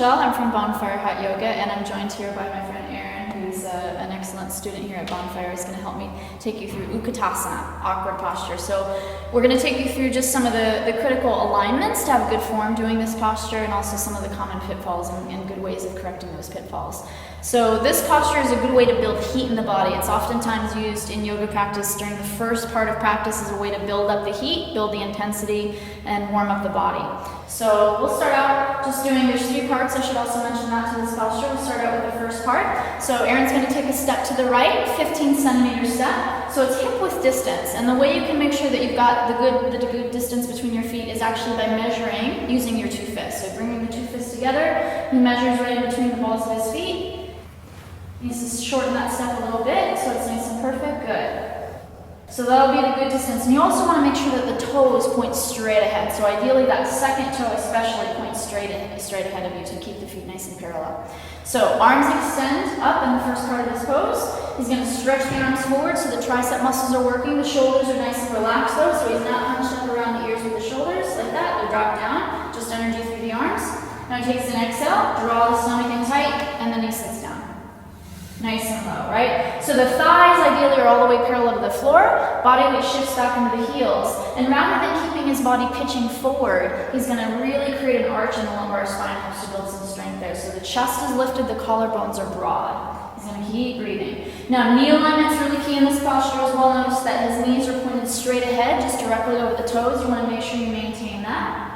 Michelle. I'm from Bonfire Hot Yoga, and I'm joined here by my friend Erin, who's an excellent student here at Bonfire. Is going to help me take you through Utkatasana, awkward posture. So we're going to take you through just some of the critical alignments to have a good form doing this posture, and also some of the common pitfalls and good ways of correcting those pitfalls. So this posture is a good way to build heat in the body. It's oftentimes used in yoga practice during the first part of practice as a way to build up the heat, build the intensity, and warm up the body. So we'll start out just doing, there's 3 parts, I should also mention that to this posture. We'll start out with the first part. So Erin's going to take a step to the right, 15 centimeter step. So it's hip width distance, and the way you can make sure that you've got the good distance between your feet is actually by measuring using your 2 fists. So bringing the 2 fists together, he measures right in between the balls of his feet. He needs to shorten that step a little bit so it's nice and perfect. Good. So that'll be the good distance. And you also want to make sure that the toes point straight ahead. So ideally that second toe especially points straight ahead of you to keep the feet nice and parallel. So arms extend up in the first part of this pose. He's going to stretch the arms forward so the tricep muscles are working. The shoulders are nice and relaxed though, so he's not hunched up around the ears with the shoulders like that. They drop down, just energy through the arms. Now he takes an exhale, draw the stomach in tight, and then he sits down. Nice and low, right? So the thighs ideally are all the way parallel to the floor, body weight shifts back into the heels, and rather than keeping his body pitching forward, he's going to really create an arch in the lumbar spine, helps to build some strength there. So the chest is lifted, the collarbones are broad. He's going to keep breathing. Now knee alignment's really key in this posture as well. Notice that his knees are pointed straight ahead, just directly over the toes. You want to make sure you maintain that.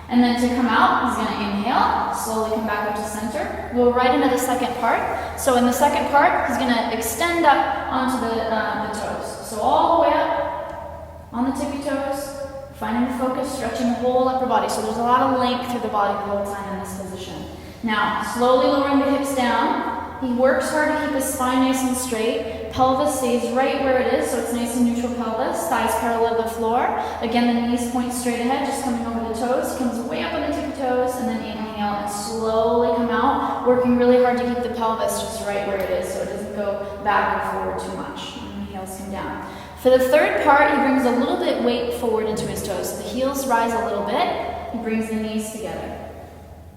And then to come out, he's going to inhale, slowly come back up to center. We'll right into the second part. So in the second part, he's going to extend up onto the toes. So all the way up on the tippy toes, finding the focus, stretching the whole upper body. So there's a lot of length through the body the whole time in this position. Now, slowly lowering the hips down. He works hard to keep his spine nice and straight. Pelvis stays right where it is, so it's nice and neutral pelvis. Thighs parallel to the floor. Again, the knees point straight ahead, just coming over the toes. Comes way up on the tippy toes, and then inhale and slowly come out, working really hard to keep the pelvis just right where it is, so it doesn't go back or forward too much. Inhales come down. For the third part, he brings a little bit weight forward into his toes. So the heels rise a little bit. He brings the knees together.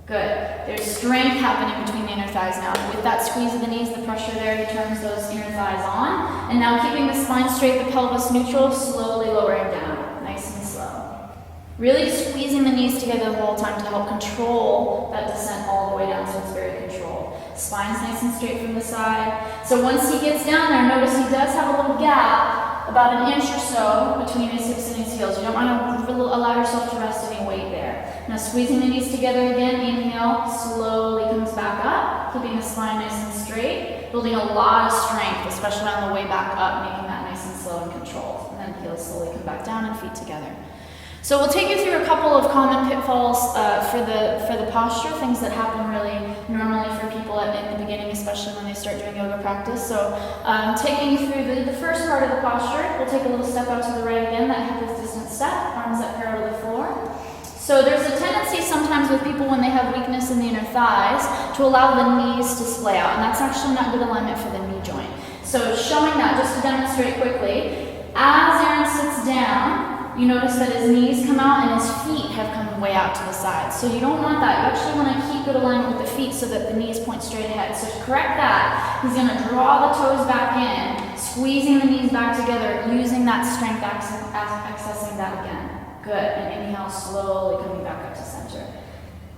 Good. There's strength happening between the inner thighs now. With that squeeze of the knees, the pressure there, he turns those inner thighs on. And now keeping the spine straight, the pelvis neutral, slowly lowering down. Nice and slow. Really squeezing the knees together the whole time to help control that descent all the way down, so it's very controlled. Spine's nice and straight from the side. So once he gets down there, notice he does have a little gap, about an inch or so between his hips and his heels. You don't want to allow yourself to rest any weight there. Now squeezing the knees together again, inhale, slowly comes back up, keeping the spine nice and straight, building a lot of strength, especially on the way back up, making that nice and slow and controlled. And then heels slowly come back down and feet together. So we'll take you through a couple of common pitfalls for the posture, things that happen really normally for people in the beginning, especially when they start doing yoga practice. So taking you through the first part of the posture, we'll take a little step out to the right again, that hip width distance step, arms up parallel to the floor. So there's a tendency sometimes with people when they have weakness in the inner thighs to allow the knees to splay out, and that's actually not good alignment for the knee joint. So showing that, just to demonstrate quickly, as Aaron sits down, you notice that his knees come out and his feet have come way out to the side. So you don't want that. You actually want to keep good alignment with the feet so that the knees point straight ahead. So to correct that, he's going to draw the toes back in, squeezing the knees back together, using that strength, accessing that again. Good. And inhale, slowly coming back up to center.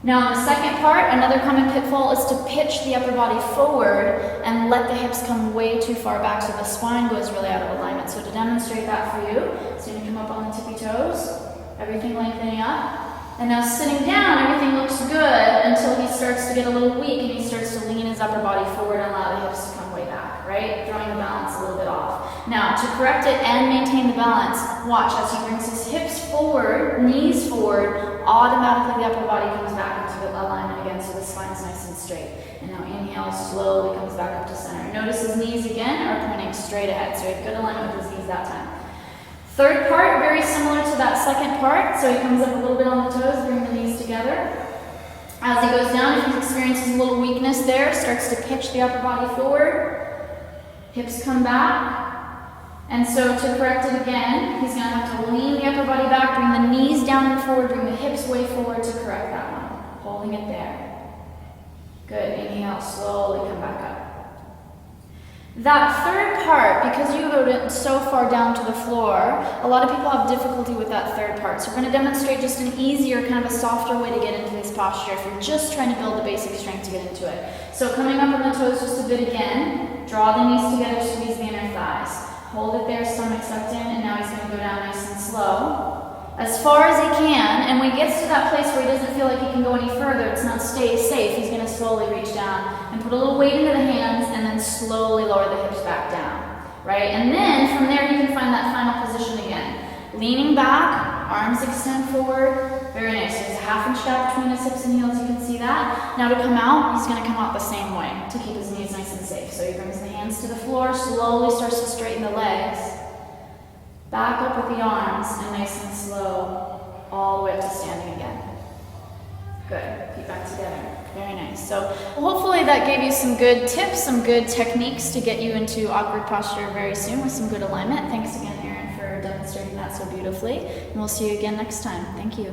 Now in the second part, another common pitfall is to pitch the upper body forward and let the hips come way too far back so the spine goes really out of alignment. So to demonstrate that for you, so you're going to come up on the tippy toes, everything lengthening up. And now sitting down, everything looks good until he starts to get a little weak and he starts to lean his upper body forward and allow the hips to come way back, right? Throwing the balance a little bit off. Now to correct it and maintain the balance, watch as he brings his hips forward, knees forward, automatically the upper body comes back into alignment again so the spine's nice and straight. And now inhale, slowly comes back up to center. Notice his knees again are pointing straight ahead, so he had good alignment with his knees that time. Third part, very similar to that second part. So he comes up a little bit on the toes, bring the knees together. As he goes down, if he experiences a little weakness there, starts to pitch the upper body forward. Hips come back. And so to correct it again, he's going to have to lean the upper body back, bring the knees down and forward, bring the hips way forward to correct that one. Holding it there. Good, inhale, slowly come back up. That third part, because you rode it so far down to the floor, a lot of people have difficulty with that third part. So we're going to demonstrate just an easier, kind of a softer way to get into this posture if you're just trying to build the basic strength to get into it. So coming up on the toes just a bit again, draw the knees together, squeeze the inner thighs. Hold it there, stomach sucked in, and now he's going to go down nice and slow. As far as he can, and when he gets to that place where he doesn't feel like he can go any further, it's not safe, he's going to slowly reach down and put a little weight into the hands and then slowly lower the hips back down, right? And then from there you can find that final position again. Leaning back, arms extend forward, very nice. There's a 1/2 inch gap between his hips and heels, you can see that. Now to come out, he's going to come out the same way to keep his knees nice and safe. So he brings the hands to the floor, slowly starts to straighten the legs. Back up with the arms, and nice and slow, all the way up to standing again. Good, feet back together, very nice. So hopefully that gave you some good tips, some good techniques to get you into awkward posture very soon with some good alignment. Thanks again, Erin, for demonstrating that so beautifully, and we'll see you again next time. Thank you.